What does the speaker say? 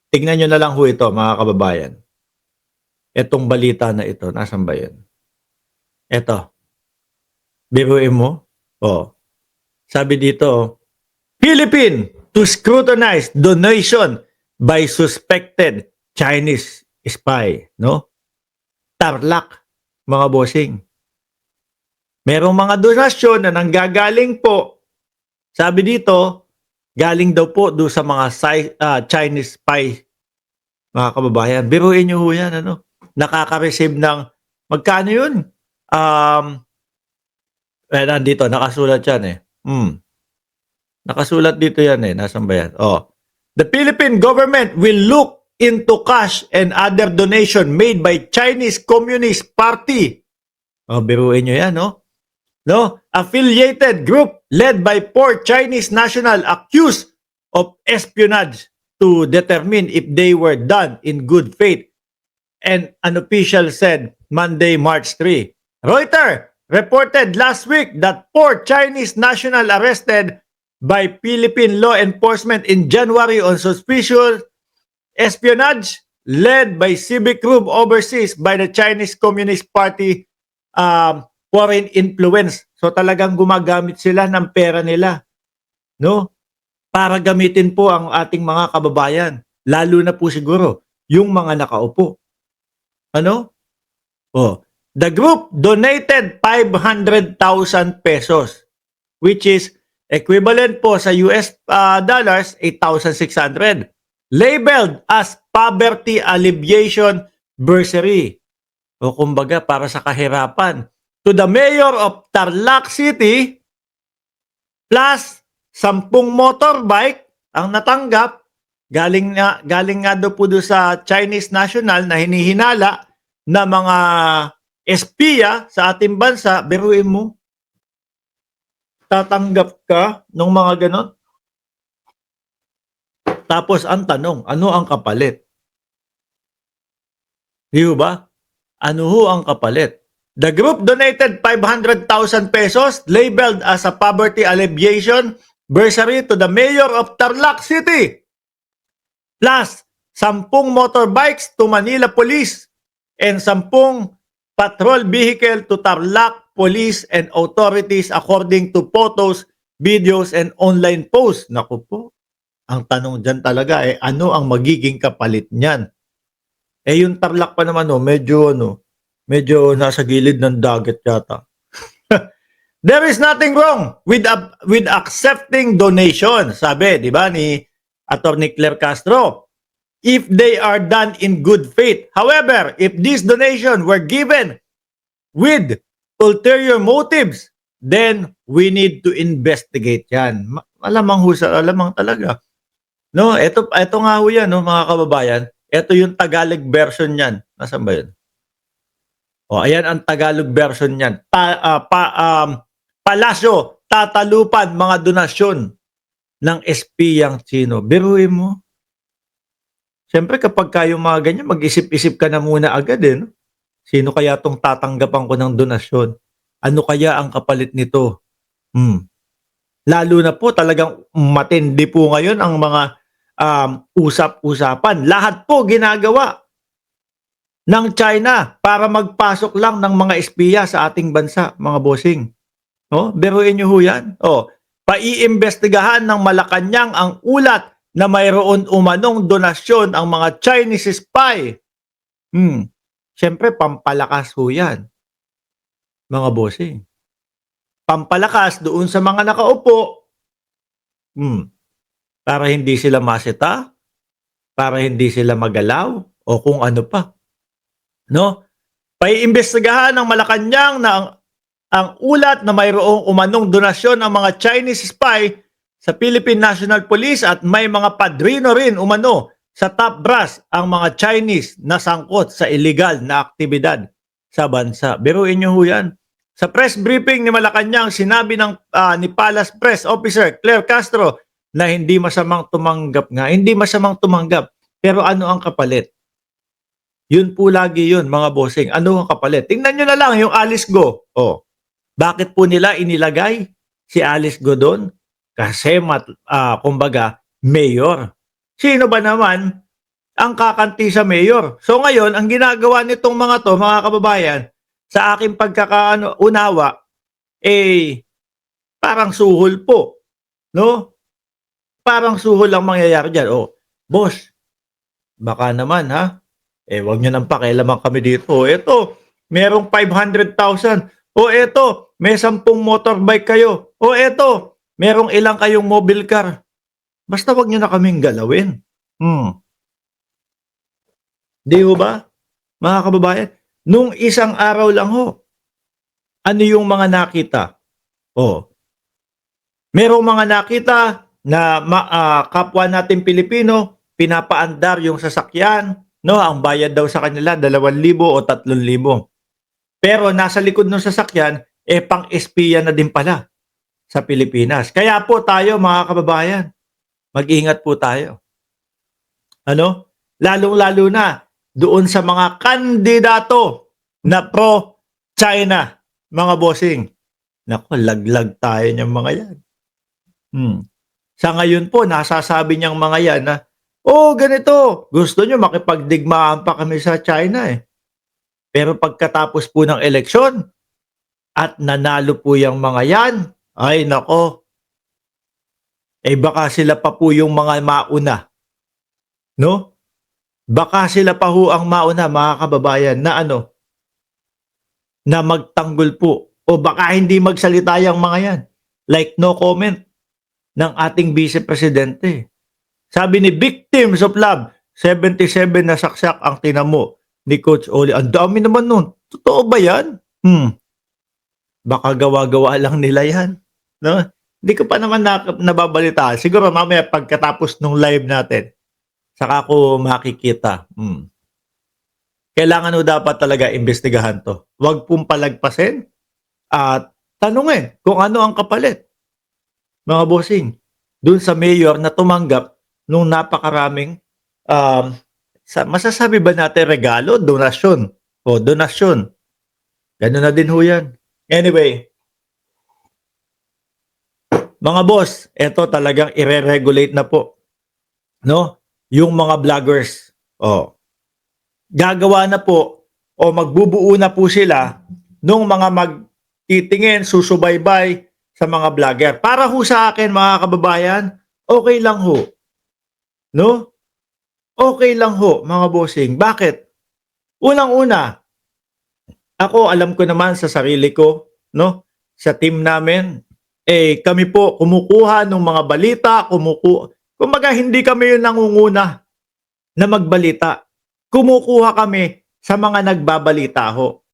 Tignan nyo na lang ho ito, mga kababayan. Itong balita na ito, nasan ba yun? Ito, biruin mo. Oh, sabi dito, Philippine to scrutinize donation by suspected Chinese spy. No? Tarlac, mga bossing. Merong mga donasyon na nanggagaling po, sabi dito, galing daw po do sa mga Chinese spy, mga kababayan. Biruin nyo ho yan, ano? Nakaka-receive ng, magkano yun? Nandito, nakasulat yan eh. Nakasulat dito yan eh. Nasaan ba yan? Oh. The Philippine government will look into cash and other donation made by Chinese Communist Party. Oh, biruin nyo yan, no? No? Affiliated group led by 4 Chinese national accused of espionage to determine if they were done in good faith. And an official said Monday, March 3. Reuters reported last week that 4 Chinese national arrested by Philippine law enforcement in January on suspicious espionage led by civic group overseas by the Chinese Communist Party foreign influence. So talagang gumagamit sila ng pera nila, no? Para gamitin po ang ating mga kababayan, lalo na po siguro yung mga nakaupo. Ano? Oh, the group donated 500,000 pesos, which is equivalent po sa US dollars 8,600, labeled as poverty alleviation bursary. O kumbaga para sa kahirapan, to the mayor of Tarlac City, plus 10 motorbike ang natanggap. Galing nga daw po doon sa Chinese national na hinihinala na mga espiya sa ating bansa. Biruin mo, tatanggap ka ng mga ganon. Tapos ang tanong, ano ang kapalit? Di ba? Ano ho ang kapalit? The group donated 500,000 pesos labeled as a poverty alleviation bursary to the mayor of Tarlac City, plus 10 motorbikes to Manila Police and 10 patrol vehicle to Tarlac Police and authorities according to photos, videos, and online posts. Naku po, ang tanong dyan talaga ano ang magiging kapalit niyan? Yung Tarlac pa naman medyo nasa gilid ng dagat yata. There is nothing wrong with accepting donation, sabi, di ba, ni Attorney Claire Castro, if they are done in good faith. However, if these donations were given with ulterior motives, then we need to investigate yan. Alamang talaga. No, ito nga ho yan, no, mga kababayan. Ito yung Tagalog version niyan. Nasaan ba yun? O, ayan ang Tagalog version niyan. Palasyo, tatalupan mga donasyon ng espiyang Chino. Biruin mo. Siyempre kapag kayong mga ganyan, mag-isip-isip ka na muna agad eh. No? Sino kaya tong tatanggapan ko ng donasyon? Ano kaya ang kapalit nito? Lalo na po talagang matindi po ngayon ang mga usap-usapan. Lahat po ginagawa ng China para magpasok lang ng mga espiya sa ating bansa, mga bossing. No? Biruin nyo ho yan. Paiimbestigahan ng Malacanang ang ulat na mayroon umanong donasyon ang mga Chinese spy. Siyempre, pampalakas ho yan, mga bossing. Pampalakas doon sa mga nakaupo. Para hindi sila masita, para hindi sila magalaw, o kung ano pa. No? Paiimbestigahan ng Malacanang na ang ulat na mayroong umanong donasyon ng mga Chinese spy sa Philippine National Police at may mga padrino rin umano sa top brass ang mga Chinese na sangkot sa illegal na aktibidad sa bansa. Biruin nyo ho yan. Sa press briefing ni Malacanang, sinabi ni Palace Press Officer Claire Castro na hindi masamang tumanggap nga. Hindi masamang tumanggap. Pero ano ang kapalit? Yun po lagi yun, mga bossing. Ano ang kapalit? Tingnan nyo na lang yung Alice Go. Bakit po nila inilagay si Alice Go doon? Kasi kumbaga, mayor. Sino ba naman ang kakanti sa mayor. So ngayon, ang ginagawa nitong mga to, mga kababayan, sa aking unawa, eh, parang suhol po. No? Parang suhol ang mangyayari dyan. Oh, boss, baka naman ha, wag nyo nang pakialaman kami dito. Eto, merong 500,000. O eto, may 10 motorbike kayo. O eto, merong ilang kayong mobile car. Basta wag nyo na kaming galawin. Di ho ba, mga kababayan? Nung isang araw lang ho, ano yung mga nakita? Oh, merong mga nakita na kapwa natin Pilipino, pinapaandar yung sasakyan, no? Ang bayad daw sa kanila 2,000 o 3,000. Pero nasa likod ng sasakyan, pang-espiya na din pala sa Pilipinas. Kaya po tayo, mga kababayan, mag-ingat po tayo. Ano? Lalong-lalo na doon sa mga kandidato na pro-China, mga bossing. Naku, laglag tayo niyang mga yan. Sa ngayon po, nasasabi niyang mga yan na, oh, ganito, gusto niyo makipagdigmaan pa kami sa China eh. Pero pagkatapos po ng eleksyon, at nanalo po yung mga yan, ay nako, baka sila pa po yung mga mauna. No? Baka sila pa ho ang mauna, mga kababayan, na na magtanggol po. O baka hindi magsalita yung mga yan. Like no comment ng ating Vice Presidente. Sabi ni Victims of Love, 77 na saksak ang tinamo ni Coach Oli. Ang dami naman nun. Totoo ba yan? Baka gawa-gawa lang nila yan. No? Hindi ko pa naman nababalita. Siguro mamaya pagkatapos nung live natin, saka ko makikita. Kailangan ho dapat talaga imbestigahan to. Huwag pong palagpasin at tanungin kung ano ang kapalit. Mga bossing, dun sa mayor na tumanggap nung napakaraming masasabi ba natin regalo, donasyon? O donasyon. Ganun na din ho yan. Anyway, mga boss, eto talagang ire-regulate na po. No? Yung mga vloggers. Gagawa na po o magbubuo na po sila nung mga magtitingin, susubaybay sa mga vlogger. Para ho sa akin, mga kababayan, okay lang ho. No? Okay lang ho, mga bossing. Bakit? Unang-una, ako alam ko naman sa sarili ko, no? Sa team namin, kami po kumukuha ng mga balita, kumbaga hindi kami yung nangunguna na magbalita. Kumukuha kami sa mga nagbabalita ho.